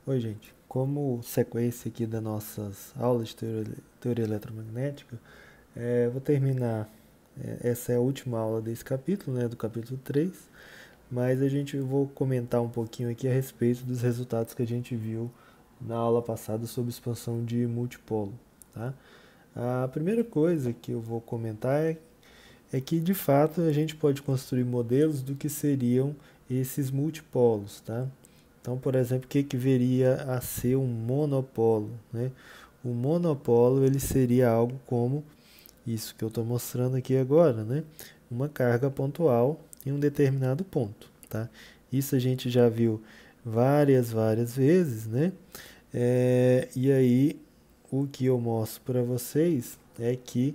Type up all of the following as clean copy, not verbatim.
Oi, gente. Como sequência aqui das nossas aulas de teoria eletromagnética, vou terminar. Essa é a última aula desse capítulo, né, do capítulo 3, mas a gente vou comentar um pouquinho aqui a respeito dos resultados que a gente viu na aula passada sobre expansão de multipolo. Tá? A primeira coisa que eu vou comentar é que, de fato, a gente pode construir modelos do que seriam esses multipolos. Tá? Então, por exemplo, o que viria a ser um monopolo? Né? O monopolo ele seria algo como isso que eu estou mostrando aqui agora, né? Uma carga pontual em um determinado ponto. Tá? Isso a gente já viu várias vezes, né? E aí, o que eu mostro para vocês é que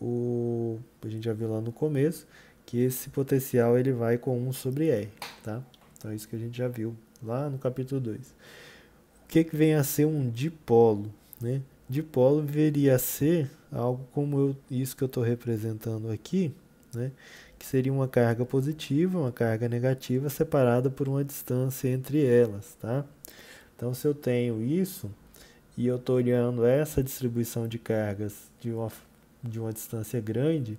a gente já viu lá no começo que esse potencial ele vai com 1 sobre R, tá? Então é isso que a gente já viu lá no capítulo 2. O que vem a ser um dipolo, né? Dipolo viria a ser algo como isso que eu estou representando aqui, né? Que seria uma carga positiva, uma carga negativa separada por uma distância entre elas, tá? Então se eu tenho isso e eu estou olhando essa distribuição de cargas de uma distância grande,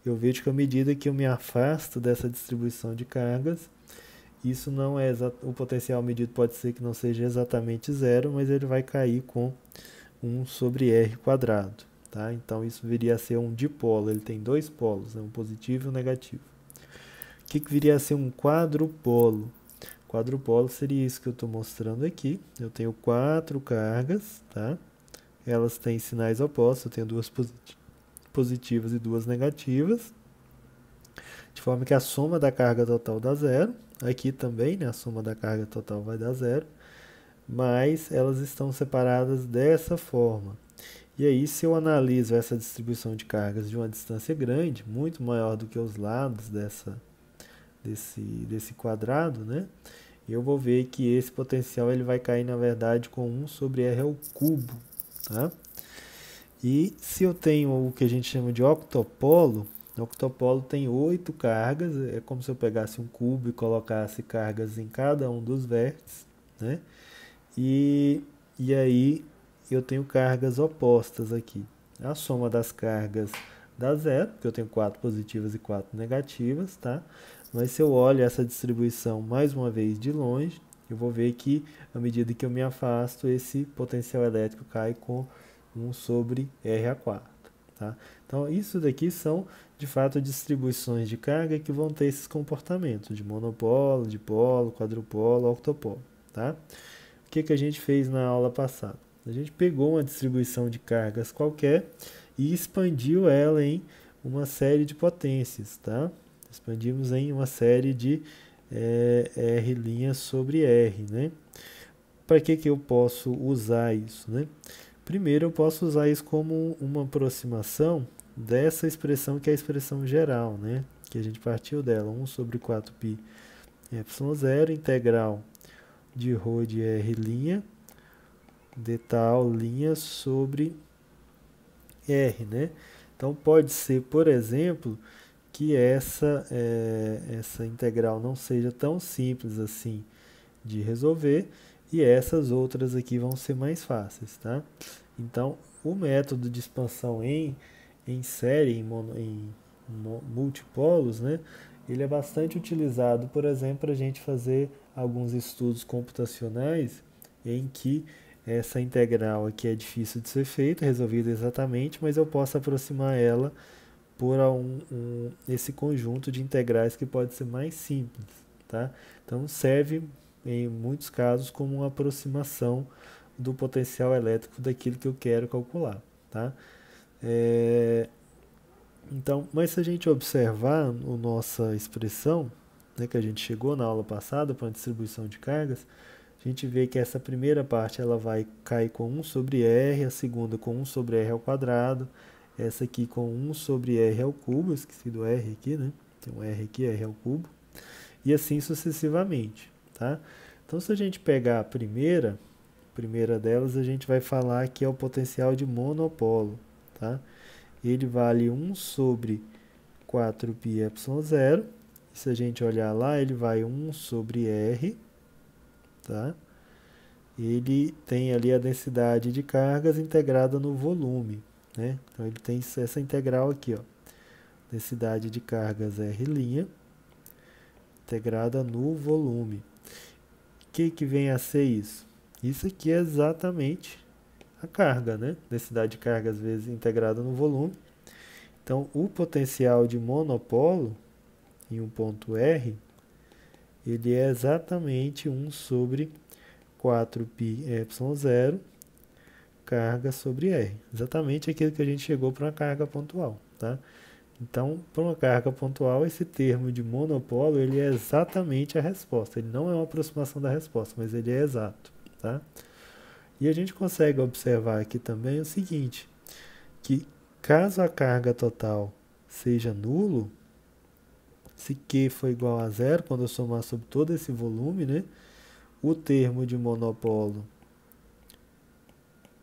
eu vejo que à medida que eu me afasto dessa distribuição de cargas, isso não é o potencial medido pode ser que não seja exatamente zero, mas ele vai cair com 1 sobre r quadrado. Tá? Então isso viria a ser um dipolo, ele tem dois polos, né? Um positivo e um negativo. O que viria a ser um quadrupolo? Quadrupolo seria isso que eu estou mostrando aqui. Eu tenho 4 cargas, tá? Elas têm sinais opostos, eu tenho duas positivas e duas negativas, de forma que a soma da carga total dá zero. Aqui também, né, a soma da carga total vai dar zero, mas elas estão separadas dessa forma. E aí, se eu analiso essa distribuição de cargas de uma distância grande, muito maior do que os lados desse quadrado, né, eu vou ver que esse potencial ele vai cair, na verdade, com 1 sobre r ao cubo. Tá? E se eu tenho o que a gente chama de octopolo, o octopolo tem 8 cargas, é como se eu pegasse um cubo e colocasse cargas em cada um dos vértices, né? E aí eu tenho cargas opostas aqui. A soma das cargas dá zero, porque eu tenho 4 positivas e 4 negativas, tá? Mas se eu olho essa distribuição mais uma vez de longe, eu vou ver que à medida que eu me afasto, esse potencial elétrico cai com 1 sobre R a quarta. Tá? Então, isso daqui são, de fato, distribuições de carga que vão ter esses comportamentos de monopolo, dipolo, quadrupolo, octopolo. Tá? O que a gente fez na aula passada? A gente pegou uma distribuição de cargas qualquer e expandiu ela em uma série de potências. Tá? Expandimos em uma série de R' sobre R. Né? Para que eu posso usar isso? Né? Primeiro, eu posso usar isso como uma aproximação dessa expressão que é a expressão geral, né? Que a gente partiu dela, 1 sobre 4π ε0, integral de ρ de r' de tal linha sobre r, né? Então, pode ser, por exemplo, que essa integral não seja tão simples assim de resolver e essas outras aqui vão ser mais fáceis, tá? Então, o método de expansão em série, em multipolos, né, ele é bastante utilizado, por exemplo, para a gente fazer alguns estudos computacionais em que essa integral aqui é difícil de ser feita, resolvida exatamente, mas eu posso aproximar ela por esse conjunto de integrais que pode ser mais simples. Tá? Então, serve em muitos casos como uma aproximação do potencial elétrico daquilo que eu quero calcular. Tá? Então, mas se a gente observar a nossa expressão, né, que a gente chegou na aula passada para a distribuição de cargas, a gente vê que essa primeira parte ela vai cair com 1 sobre r, a segunda com 1 sobre r ao quadrado, essa aqui com 1 sobre r ao cubo, eu esqueci do r aqui, né? Tem um r aqui, r ao cubo, e assim sucessivamente, tá? Então, se a gente pegar a primeira delas, a gente vai falar que é o potencial de monopolo, tá? Ele vale 1 sobre 4πε0, se a gente olhar lá, ele vai 1 sobre r, tá? ele tem ali a densidade de cargas integrada no volume, né? Então ele tem essa integral aqui, ó. Densidade de cargas R' integrada no volume. O que vem a ser isso? Isso aqui é exatamente a carga, né? Densidade de cargas vezes integrada no volume. Então, o potencial de monopolo em um ponto R, ele é exatamente 1 sobre 4πε0 carga sobre R. Exatamente aquilo que a gente chegou para uma carga pontual, tá? Então, para uma carga pontual, esse termo de monopolo, ele é exatamente a resposta. Ele não é uma aproximação da resposta, mas ele é exato, tá? E a gente consegue observar aqui também o seguinte, que caso a carga total seja nulo, se Q for igual a zero, quando eu somar sobre todo esse volume, né, o termo de monopolo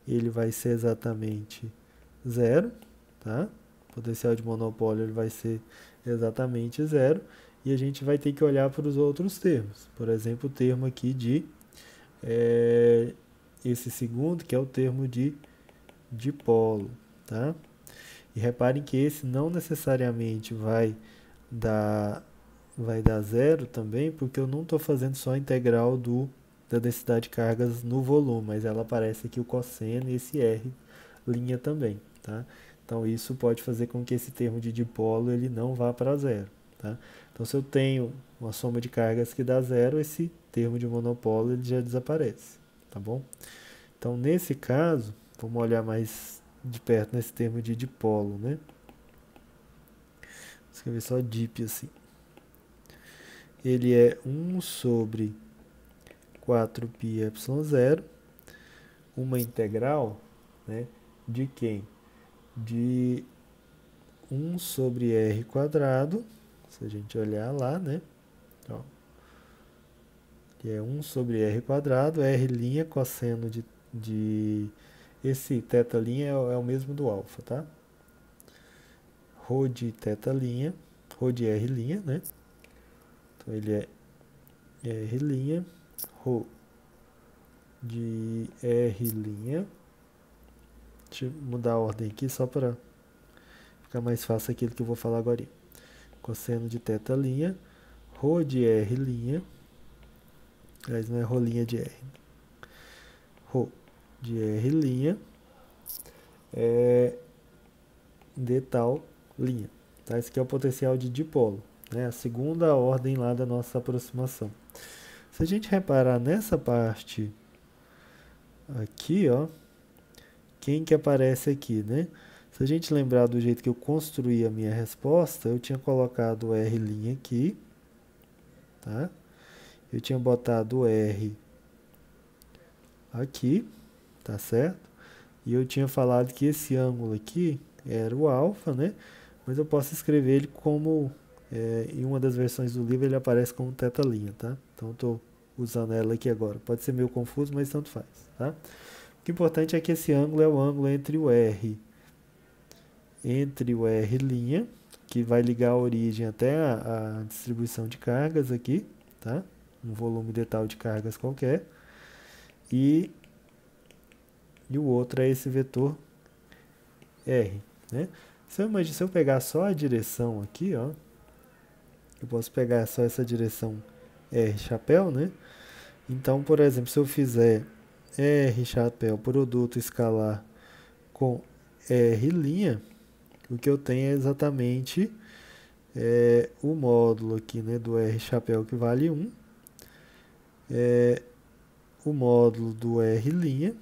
ele vai ser exatamente zero, tá? O potencial de monopólio ele vai ser exatamente zero, e a gente vai ter que olhar para os outros termos. Por exemplo, o termo aqui de esse segundo, que é o termo de dipolo, tá? E reparem que esse não necessariamente vai dar zero também, porque eu não estou fazendo só a integral da densidade de cargas no volume, mas ela aparece aqui o cosseno e esse R' também, tá? Então isso pode fazer com que esse termo de dipolo ele não vá para zero, tá? Então se eu tenho uma soma de cargas que dá zero, esse termo de monopolo ele já desaparece, tá bom? Então nesse caso, vamos olhar mais de perto nesse termo de dipolo, né? Vou escrever só dip assim. Ele é 1 sobre 4πε0, uma integral, né, de quem? De 1 sobre r quadrado, se a gente olhar lá, né? Ó, que é 1 sobre r quadrado, r' cosseno de esse θ' é o mesmo do alfa, tá? Rho de θ', rho de r', né? Então ele é r', rho de r'. Deixa eu mudar a ordem aqui só para ficar mais fácil aquilo que eu vou falar agora. Cosseno de θ', rho de r', aliás, não é rolinha de r, rho de r' de tal linha. Tá? Esse aqui é o potencial de dipolo, né? A segunda ordem lá da nossa aproximação. Se a gente reparar nessa parte aqui, ó, quem que aparece aqui, né? Se a gente lembrar do jeito que eu construí a minha resposta, eu tinha colocado o R' aqui, tá? Eu tinha botado o R aqui, tá certo? E eu tinha falado que esse ângulo aqui era o alfa, né? Mas eu posso escrever ele como, em uma das versões do livro ele aparece como θ', tá? Então eu estou usando ela aqui agora. Pode ser meio confuso, mas tanto faz, tá? O que é importante é que esse ângulo é o ângulo entre o R, que vai ligar a origem até a distribuição de cargas aqui, tá? Um volume de tal de cargas qualquer. E o outro é esse vetor R, né? Se eu pegar só a direção aqui, ó, eu posso pegar só essa direção R chapéu, né? Então, por exemplo, se eu fizer R chapéu produto escalar com R', o que eu tenho é exatamente o módulo aqui, né, do R chapéu que vale 1, o módulo do R',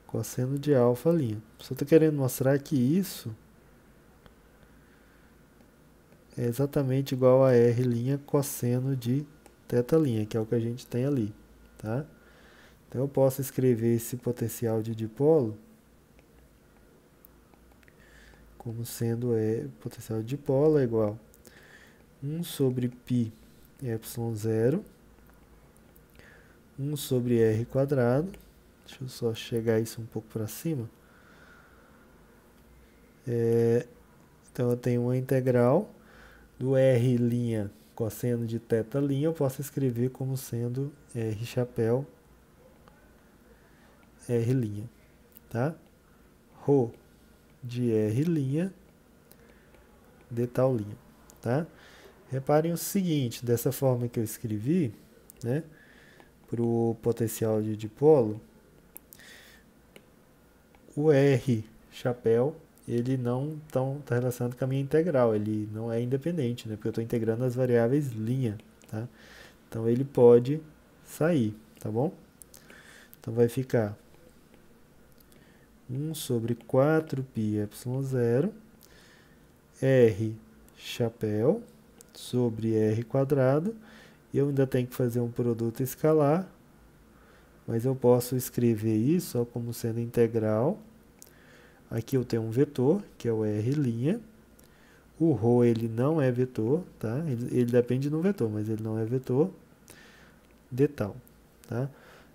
cosseno de alfa'. Só estou querendo mostrar que isso é exatamente igual a R' cosseno de θ', que é o que a gente tem ali, tá? Então eu posso escrever esse potencial de dipolo como sendo potencial de dipolo é igual a 1 sobre πε0, 1 sobre r quadrado. Deixa eu só chegar isso um pouco para cima. Então eu tenho uma integral do R' cosseno de θ', eu posso escrever como sendo R chapéu R', tá? Rho de R' de tal linha, tá? Reparem o seguinte, dessa forma que eu escrevi, né, para o potencial de dipolo, o R chapéu, ele não está relacionado com a minha integral, ele não é independente, né, porque eu estou integrando as variáveis linha, tá? Então ele pode sair, tá bom? Então vai ficar 1 sobre 4πε0 R chapéu sobre R quadrado, e eu ainda tenho que fazer um produto escalar, mas eu posso escrever isso ó, como sendo integral. Aqui eu tenho um vetor, que é o R'. O ρ ele não é vetor, tá? Ele depende de um vetor, mas ele não é vetor de tal, tá?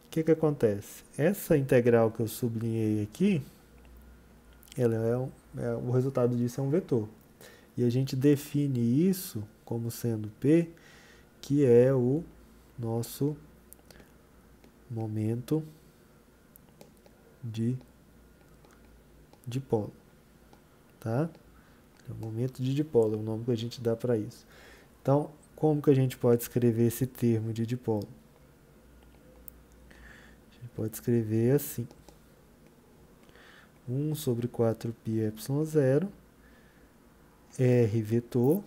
O que acontece? Essa integral que eu sublinhei aqui, o resultado disso é um vetor. E a gente define isso como sendo P, que é o nosso momento de dipolo, tá? É o momento de dipolo, é o nome que a gente dá para isso. Então, como que a gente pode escrever esse termo de dipolo? A gente pode escrever assim: 1 sobre 4πε0 R vetor,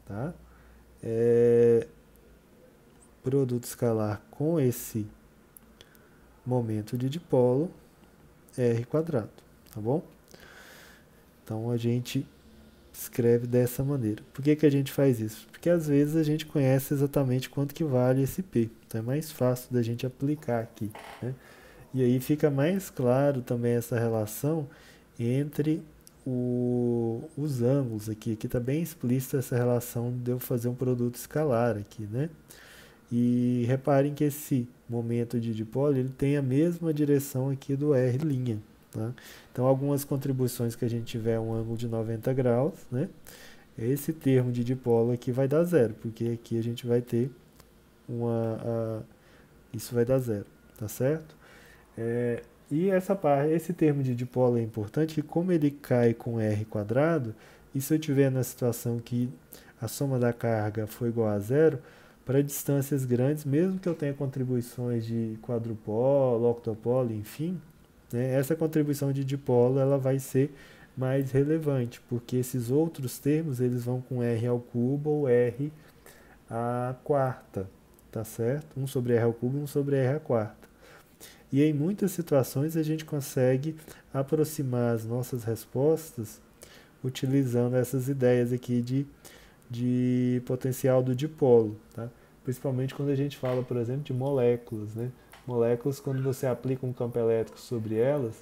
tá? Produto escalar com esse momento de dipolo R quadrado, tá bom? Então a gente escreve dessa maneira. Por que a gente faz isso? Porque às vezes a gente conhece exatamente quanto que vale esse P. Então é mais fácil da gente aplicar aqui, né? E aí fica mais claro também essa relação entre os ângulos aqui. Aqui está bem explícita essa relação de eu fazer um produto escalar aqui, né? E reparem que esse momento de dipolo ele tem a mesma direção aqui do R'. Tá? Então, algumas contribuições que a gente tiver um ângulo de 90 graus, né? Esse termo de dipolo aqui vai dar zero, porque aqui a gente vai ter isso vai dar zero, tá certo? E esse termo de dipolo é importante, que como ele cai com R quadrado, e se eu tiver na situação que a soma da carga for igual a zero, para distâncias grandes, mesmo que eu tenha contribuições de quadrupolo, octopolo, enfim, né, essa contribuição de dipolo ela vai ser mais relevante, porque esses outros termos eles vão com R ao cubo ou R à quarta, tá certo? 1 sobre R ao cubo e 1 sobre R à quarta. E em muitas situações a gente consegue aproximar as nossas respostas utilizando essas ideias aqui de potencial do dipolo, tá? Principalmente quando a gente fala, por exemplo, de moléculas, né? Moléculas, quando você aplica um campo elétrico sobre elas,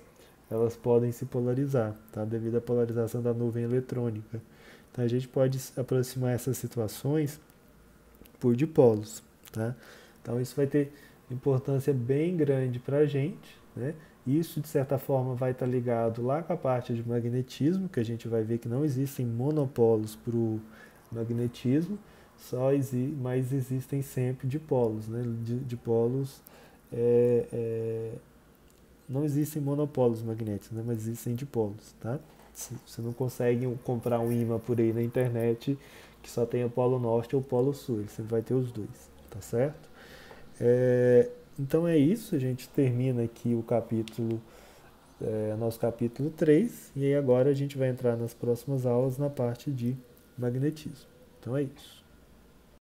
elas podem se polarizar, tá? Devido à polarização da nuvem eletrônica. Então a gente pode aproximar essas situações por dipolos, tá? Então isso vai ter importância bem grande para a gente, né? Isso, de certa forma, vai estar ligado lá com a parte de magnetismo, que a gente vai ver que não existem monopolos para o magnetismo, mas existem sempre dipolos, né? Dipolos, não existem monopolos magnéticos, né? Mas existem dipolos, tá? Você não consegue comprar um ímã por aí na internet que só tenha polo norte ou polo sul, ele sempre vai ter os dois, tá certo? Então é isso, a gente termina aqui o capítulo, nosso capítulo 3, e aí agora a gente vai entrar nas próximas aulas na parte de magnetismo. Então é isso.